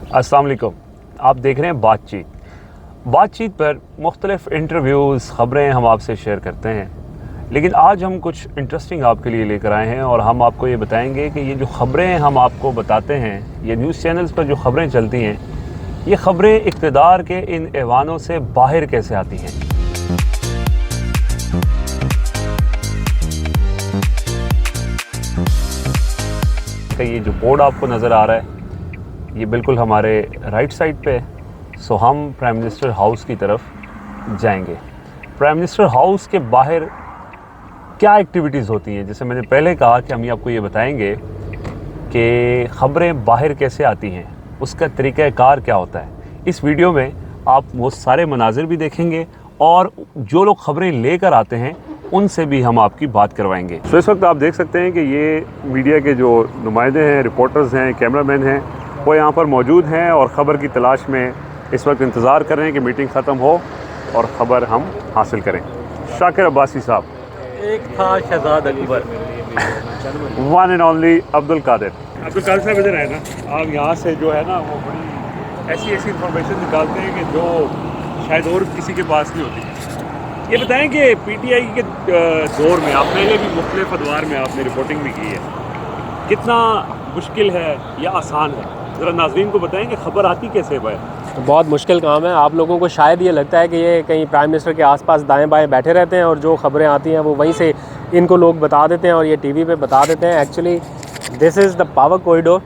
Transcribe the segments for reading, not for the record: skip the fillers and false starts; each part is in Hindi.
अस्सलाम वालेकुम। आप देख रहे हैं बातचीत पर मुख्तलिफ इंटरव्यूज़ ख़बरें हम आपसे शेयर करते हैं, लेकिन आज हम कुछ इंटरेस्टिंग आपके लिए लेकर आए हैं और हम आपको ये बताएंगे कि ये जो ख़बरें हम आपको बताते हैं, ये न्यूज़ चैनल्स पर जो ख़बरें चलती हैं, ये ख़बरें इक़्तिदार के इन ऐवानों से बाहर कैसे आती हैं। ये जो बोर्ड आपको नज़र आ रहा है, ये बिल्कुल हमारे राइट साइड पे है। सो हम प्राइम मिनिस्टर हाउस की तरफ जाएंगे। प्राइम मिनिस्टर हाउस के बाहर क्या एक्टिविटीज़ होती हैं, जैसे मैंने पहले कहा कि हम आपको ये बताएंगे कि ख़बरें बाहर कैसे आती हैं, उसका तरीक़ाकार क्या होता है। इस वीडियो में आप वो सारे मनाजिर भी देखेंगे और जो लोग ख़बरें लेकर आते हैं उनसे भी हम आपकी बात करवाएंगे। तो इस वक्त आप देख सकते हैं कि ये मीडिया के जो नुमाइंदे हैं, रिपोर्टर्स हैं, कैमरामैन हैं, वो यहाँ पर मौजूद हैं और ख़बर की तलाश में इस वक्त इंतज़ार कर रहे हैं कि मीटिंग ख़त्म हो और ख़बर हम हासिल करें। शाकिर अब्बासी साहब, एक था Shahzad Akbar, one and only Abdul Qadir साहब इधर है ना। आप यहाँ से जो है ना वो बड़ी ऐसी इंफॉर्मेशन निकालते हैं कि जो शायद और किसी के पास नहीं होती। ये बताएं कि पीटीआई के दौर में आप पहले भी मुख्तलिफ अदवार में आपने रिपोर्टिंग भी की है, कितना मुश्किल है या आसान है, ज़रा नाज़रीन को बताएं कि ख़बर आती कैसे है बाहर। तो बहुत मुश्किल काम है। आप लोगों को शायद ये लगता है कि ये कहीं प्राइम मिनिस्टर के आसपास दाएं बाएं बैठे रहते हैं और जो ख़बरें आती हैं वो वहीं से इनको लोग बता देते हैं और ये टीवी पे बता देते हैं। Actually this is the power corridor,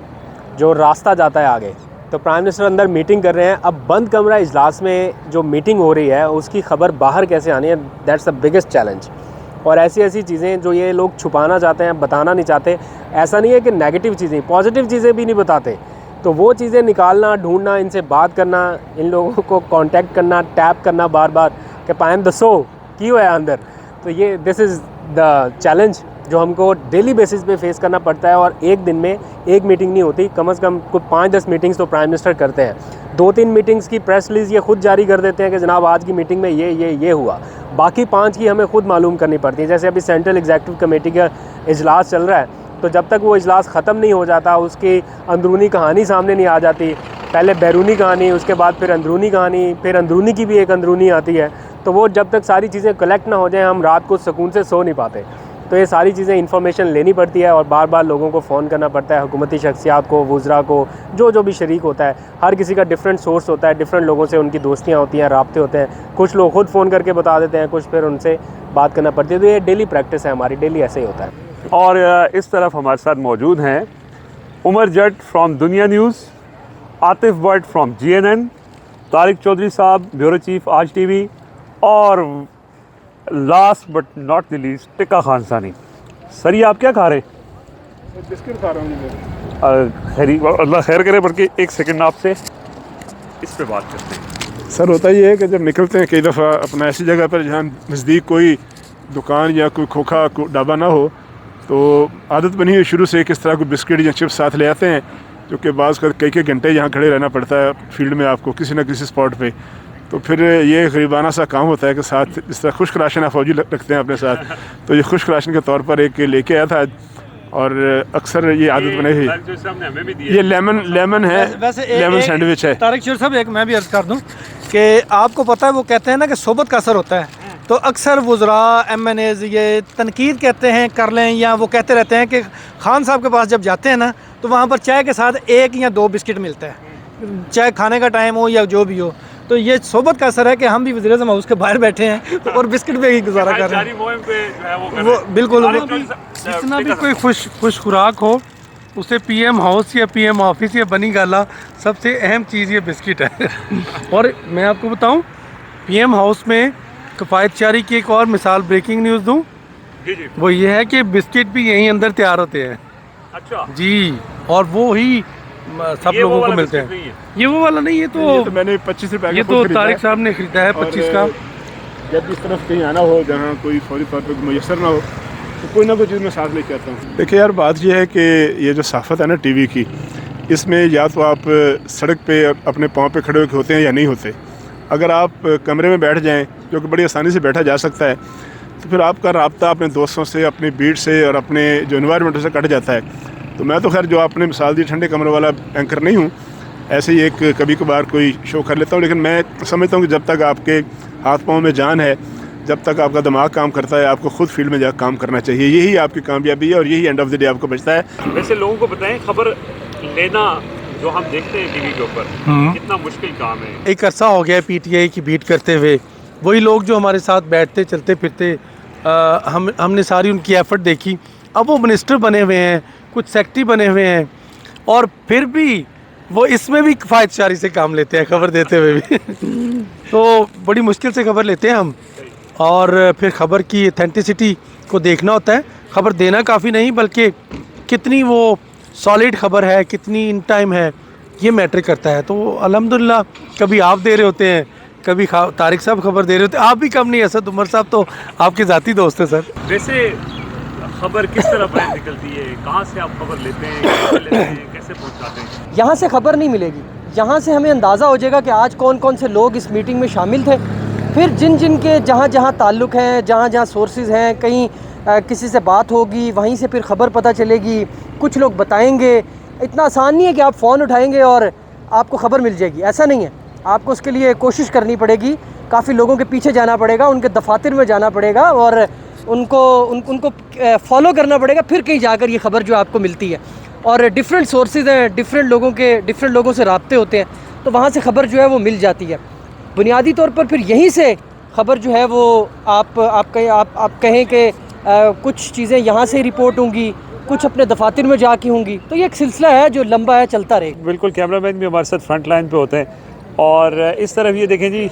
जो रास्ता जाता है आगे। तो प्राइम मिनिस्टर अंदर मीटिंग कर रहे हैं। अब बंद कमरा इजलास में जो मीटिंग हो रही है उसकी ख़बर बाहर कैसे आनी है, दैट्स द बिगेस्ट चैलेंज। और ऐसी चीज़ें जो ये लोग छुपाना चाहते हैं, बताना नहीं चाहते। ऐसा नहीं है कि नेगेटिव चीज़ें, पॉजिटिव चीज़ें भी नहीं बताते। तो वो चीज़ें निकालना, ढूंढना, इनसे बात करना, इन लोगों को कांटेक्ट करना, टैप करना बार बार कि पायम दसो की हुआ है अंदर। तो ये दिस इज़ द चैलेंज जो हमको डेली बेसिस पे फेस करना पड़ता है। और एक दिन में एक मीटिंग नहीं होती, कम से कम कुछ 5-10 मीटिंग्स तो प्राइम मिनिस्टर करते हैं। 2-3 मीटिंग्स की प्रेस रिलीज़ ये खुद जारी कर देते हैं कि जनाब आज की मीटिंग में ये हुआ। बाकी 5 की हमें खुद मालूम करनी पड़ती है। जैसे अभी सेंट्रल एग्जीक्यूटिव कमेटी का इजलास चल रहा है, तो जब तक वो इजलास ख़त्म नहीं हो जाता, उसकी अंदरूनी कहानी सामने नहीं आ जाती। पहले बैरूनी कहानी, उसके बाद फिर अंदरूनी कहानी, फिर अंदरूनी की भी एक अंदरूनी आती है। तो वो जब तक सारी चीज़ें कलेक्ट ना हो जाएं, हम रात को सुकून से सो नहीं पाते। तो ये सारी चीज़ें इन्फॉर्मेशन लेनी पड़ती है और बार बार लोगों को फ़ोन करना पड़ता है, हुकूमती शख्सियात को, वुज़रा को, जो भी शरीक होता है। हर किसी का डिफरेंट सोर्स होता है, डिफरेंट लोगों से उनकी दोस्तियाँ होती हैं, राब्ते होते हैं। कुछ लोग खुद फ़ोन करके बता देते हैं, कुछ फिर उनसे बात करना पड़ती है। तो ये डेली प्रैक्टिस है हमारी, डेली ऐसे ही होता है। और इस तरफ हमारे साथ मौजूद हैं Umar Jatt from Dunya news, Atif Bhatt from GNN, Tariq Chaudhry साहब ब्यूरो चीफ आज TV, और last but not the least Tikka Khan Sani. Sir ये आप क्या खा रहे हैं? बिस्किट खा रहा हूँ। खैरी, अल्लाह खैर करे। बल्कि एक सेकंड आपसे इस पे बात करते हैं। सर होता ये है कि जब निकलते हैं कई दफ़ा अपना ऐसी जगह पर जहाँ नज़दीक कोई दुकान या कोई खोखा ढाबा ना हो, तो आदत बनी है शुरू से किस तरह कोई बिस्किट या चिप्स साथ ले आते हैं, जो कि बाज़ कई घंटे यहाँ खड़े रहना पड़ता है फील्ड में आपको किसी न किसी स्पॉट पे। तो फिर ये गरीबाना सा काम होता है कि साथ इस तरह खुश्क राशन फौजी रखते हैं अपने साथ। तो ये खुश्क राशन के तौर पर एक लेके आया था और अक्सर ये आदत बनी हुई। ये लेमन है, लेमन सैंडविच है। तारिक चौधरी साहब, एक मैं भी अर्ज़ कर दूं कि आपको पता है वो कहते हैं ना कि सोबत का असर होता है। तो अक्सर वुज़रा, MNAs ये तनकीद कहते हैं कर लें, या वो कहते रहते हैं कि खान साहब के पास जब जाते हैं ना तो वहाँ पर चाय के साथ 1 या 2 बिस्किट मिलता है, चाहे खाने का टाइम हो या जो भी हो। तो ये सोबत का असर है कि हम भी वज़ीर-ए-आज़म हाउस के बाहर बैठे हैं और बिस्किट पे ही गुजारा कर रहे हैं। वो बिल्कुल जितना भी कोई खुश खुराक हो उसे PM हाउस या PM ऑफिस या बनी गाला, सबसे अहम चीज़ ये बिस्किट है। और मैं आपको बताऊं, PM हाउस में किफ़ायत चारी की एक और मिसाल ब्रेकिंग न्यूज़ दूं, वो ये है कि बिस्किट भी यहीं अंदर तैयार होते हैं। अच्छा जी, और वो ही सब लोगों को मिलते हैं। ये वो वाला नहीं, ये तो मैंने 25 रुपये, ये तो तारिक साहब ने ख़रीदा है 25 का। जब इस तरफ कहीं आना हो जहाँ कोई फौरी तौर पर मैसर ना हो, तो कोई ना कोई चीज़ मैं साथ लेके आता हूँ। देखिए यार, बात यह है कि ये जो सहाफ़त है ना TV की, इसमें या तो आप सड़क पे अपने पाँव पे खड़े होते हैं या नहीं होते। अगर आप कमरे में बैठ जाएं, जो कि बड़ी आसानी से बैठा जा सकता है, तो फिर आपका राब्ता अपने दोस्तों से, अपनी बीट से और अपने जो इन्वायरमेंट से कट जाता है। तो मैं तो खैर जो आपने मिसाल दी ठंडे कमरे वाला एंकर नहीं हूँ, ऐसे ही एक कभी कभार कोई शो कर लेता हूँ, लेकिन मैं समझता हूँ कि जब तक आपके हाथ पाँव में जान है, जब तक आपका दिमाग काम करता है, आपको खुद फील्ड में जाकर काम करना चाहिए। यही आपकी कामयाबी है और यही एंड ऑफ द डे आपको बचता है। वैसे लोगों को बताएं, खबर लेना जो हम देखते हैं टीवी के ऊपर कितना मुश्किल काम है। एक अरसा हो गया है पीटीआई की बीट करते हुए। वही लोग जो हमारे साथ बैठते चलते फिरते, हमने सारी उनकी एफर्ट देखी। अब वो मिनिस्टर बने हुए हैं, कुछ सेक्रेटरी बने हुए हैं, और फिर भी वो इसमें भी किफ़ायतशारी से काम लेते हैं खबर देते हुए भी तो बड़ी मुश्किल से खबर लेते हैं हम, और फिर खबर की ऑथेंटिसिटी को देखना होता है। खबर देना काफ़ी नहीं, बल्कि कितनी वो सॉलिड खबर है, कितनी इन टाइम है, ये मैटर करता है। तो अल्हम्दुलिल्लाह कभी आप दे रहे होते हैं, कभी तारिक साहब खबर दे रहे होते हैं। आप भी कम नहीं, असद उमर साहब तो आपके ज़ाती दोस्त हैं सर। वैसे खबर किस तरह बाहर निकलती है, कहाँ से आप खबर लेते हैं, कैसे लेते हैं, कैसे पहुँचाते हैं? यहाँ से खबर नहीं मिलेगी, यहाँ से हमें अंदाज़ा हो जाएगा कि आज कौन कौन से लोग इस मीटिंग में शामिल थे। फिर जिन जिन के जहाँ जहाँ ताल्लुक़ हैं, जहाँ जहाँ सोर्सेज हैं, कहीं किसी से बात होगी, वहीं से फिर ख़बर पता चलेगी, कुछ लोग बताएंगे। इतना आसान नहीं है कि आप फ़ोन उठाएंगे और आपको ख़बर मिल जाएगी, ऐसा नहीं है। आपको उसके लिए कोशिश करनी पड़ेगी, काफ़ी लोगों के पीछे जाना पड़ेगा, उनके दफातर में जाना पड़ेगा और उनको फॉलो करना पड़ेगा, फिर कहीं जाकर ये ख़बर जो आपको मिलती है। और डिफरेंट सोर्सेज हैं, डिफरेंट लोगों से राब्ते होते हैं, तो वहाँ से ख़बर जो है वो मिल जाती है। बुनियादी तौर पर फिर यहीं से ख़बर जो है वो आप कहें कि कुछ चीज़ें यहाँ से रिपोर्ट होंगी, कुछ अपने दफातर में जाके होंगी। तो ये एक सिलसिला है जो लंबा है, चलता रहेगा। बिल्कुल, कैमरामैन भी हमारे साथ फ्रंट लाइन पे होते हैं। और इस तरफ ये देखें जी,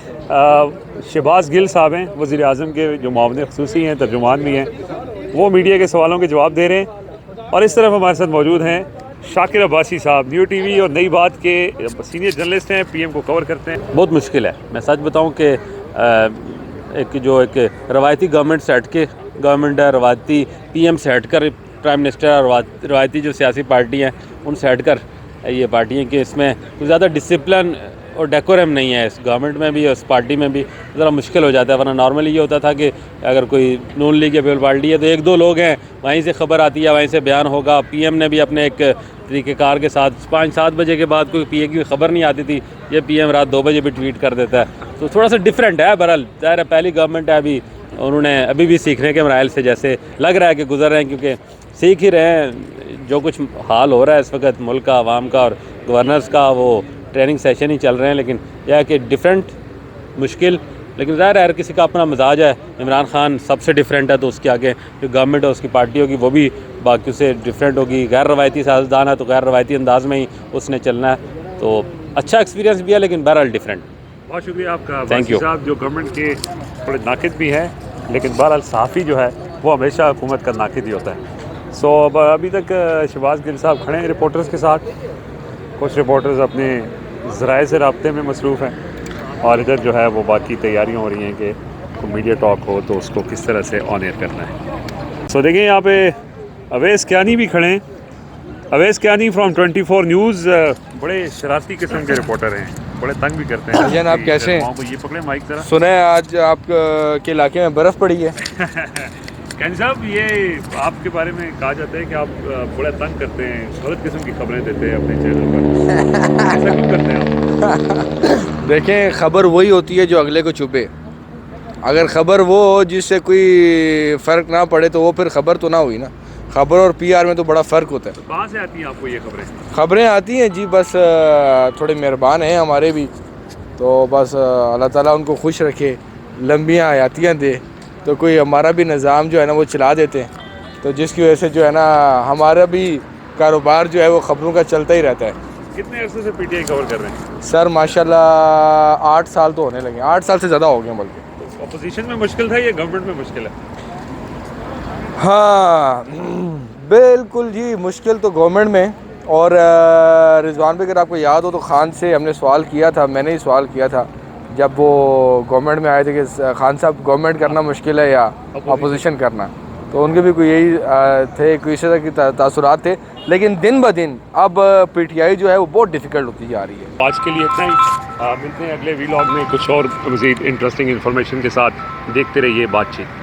शहबाज गिल साहब हैं, वज़ीर आज़म के जो मुआविन ख़ुसूसी हैं, तर्जुमान भी हैं, वो मीडिया के सवालों के जवाब दे रहे हैं। और इस तरफ हमारे साथ मौजूद हैं शाकिर अब्बासी साहब, न्यू टीवी और नई बात के सीनियर जर्नलिस्ट हैं, पीएम को कवर करते हैं। बहुत मुश्किल है, मैं सच बताऊं कि एक रवायती गवर्नमेंट से हट के गवर्नमेंट है, रवायती पीएम से हट कर प्राइम मिनिस्टर और रवायती जो सियासी पार्टी हैं उनसे हट कर ये पार्टियाँ कि इसमें कुछ ज़्यादा डिसिप्लिन और डेकोरम नहीं है इस गवर्नमेंट में भी और इस पार्टी में भी, ज़रा मुश्किल हो जाता है। वरना नॉर्मली ये होता था कि अगर कोई नून लीग या पीपल पार्टी है तो एक दो लोग हैं, वहीं से खबर आती है, वहीं से बयान होगा। पीएम ने भी अपने एक तरीक़ेकार के साथ 5-7 बजे के बाद कोई पीए की खबर नहीं आती थी, ये पीएम रात 2 बजे भी ट्वीट कर देता है। तो थोड़ा सा डिफरेंट है। बहरहाल ज़ाहिर है पहली गवर्नमेंट है, अभी उन्होंने अभी भी सीखने के मराइल से जैसे लग रहा है कि गुजर रहे हैं, क्योंकि सीख ही रहे हैं। जो कुछ हाल हो रहा है इस वक्त मुल्क का, आवाम का और गवर्नर्स का, वो ट्रेनिंग सेशन ही चल रहे हैं। लेकिन यह है कि डिफरेंट, मुश्किल, लेकिन ज़ाहिर है हर किसी का अपना मिजाज है। इमरान खान सबसे डिफरेंट है, तो उसके आगे जो गवर्नमेंट है उसकी पार्टी होगी वो भी बाकी से डिफरेंट होगी। गैर रवायती सियासतदान है तो गैर रवायती अंदाज में ही उसने चलना है। तो अच्छा एक्सपीरियंस भी है, लेकिन बहरहाल डिफरेंट। बहुत शुक्रिया आपका। थैंक यू साहब जो गवर्नमेंट के थोड़े नाकिद भी हैं, लेकिन बहरहाल सहाफ़ी जो है वो हमेशा हुकूमत का नाकिद ही होता है। सो अब अभी तक शहबाज गिल साहब खड़े हैं रिपोर्टर्स के साथ। कुछ रिपोर्टर्स अपने ज़राए से राब्ते में मसरूफ़ हैं और इधर जो है वो बाकी तैयारियां हो रही हैं कि कोई मीडिया टॉक हो तो उसको किस तरह से ऑन एयर करना है। सो देखिए यहाँ पे अवैस कियानी भी खड़े हैं। अवैस कियानी फ्रॉम 24 न्यूज़, बड़े शरारती किस्म के रिपोर्टर हैं, बड़े तंग भी करते हैं। जन आप कैसे हैं? ये पकड़े माइक ज़रा। सुना है आज आप के इलाके में बर्फ़ पड़ी है। कैन साहब, ये आपके बारे में कहा जाता है कि आप बड़ा तंग करते हैं, गलत किस्म की खबरें देते हैं अपने चैनल पर, ऐसा क्यों करते हैं आप? देखें, ख़बर वही होती है जो अगले को छुपे। अगर ख़बर वो हो जिससे कोई फ़र्क ना पड़े तो वो फिर ख़बर तो ना हुई ना। ख़बर और पीआर में तो बड़ा फ़र्क होता है। तो कहाँ से आती हैं आपको ये खबरें? ख़बरें आती हैं जी, बस थोड़े मेहरबान हैं हमारे भी, तो बस अल्लाह ताला उनको खुश रखे, लंबियाँ हयातियाँ दे, तो कोई हमारा भी निज़ाम जो है ना वो चला देते हैं। तो जिसकी वजह से जो है ना हमारा भी कारोबार जो है वो ख़बरों का चलता ही रहता है। कितने अरसे से पीटीआई कवर कर रहे हैं? सर माशाल्लाह 8 साल तो होने लगे, 8 साल से ज़्यादा हो गए बल्कि। तो अपोजिशन में मुश्किल था या गवर्नमेंट में मुश्किल है? हाँ बिल्कुल जी, मुश्किल तो गवर्नमेंट में। और रिजवान भाई अगर आपको याद हो तो खान से हमने सवाल किया था, मैंने ही सवाल किया था जब वो गवर्नमेंट में आए थे कि खान साहब गवर्नमेंट करना मुश्किल है या अपोजिशन करना, तो उनके भी कोई यही थे, कोई इस तरह की तासुरात थे। लेकिन दिन ब दिन अब पीटीआई जो है वो बहुत डिफ़िकल्ट होती जा रही है। आज के लिए इतना ही, मिलते हैं अगले वीलॉग में कुछ और मज़ीद इंटरेस्टिंग इन्फॉर्मेशन के साथ। देखते रहिए बातचीत।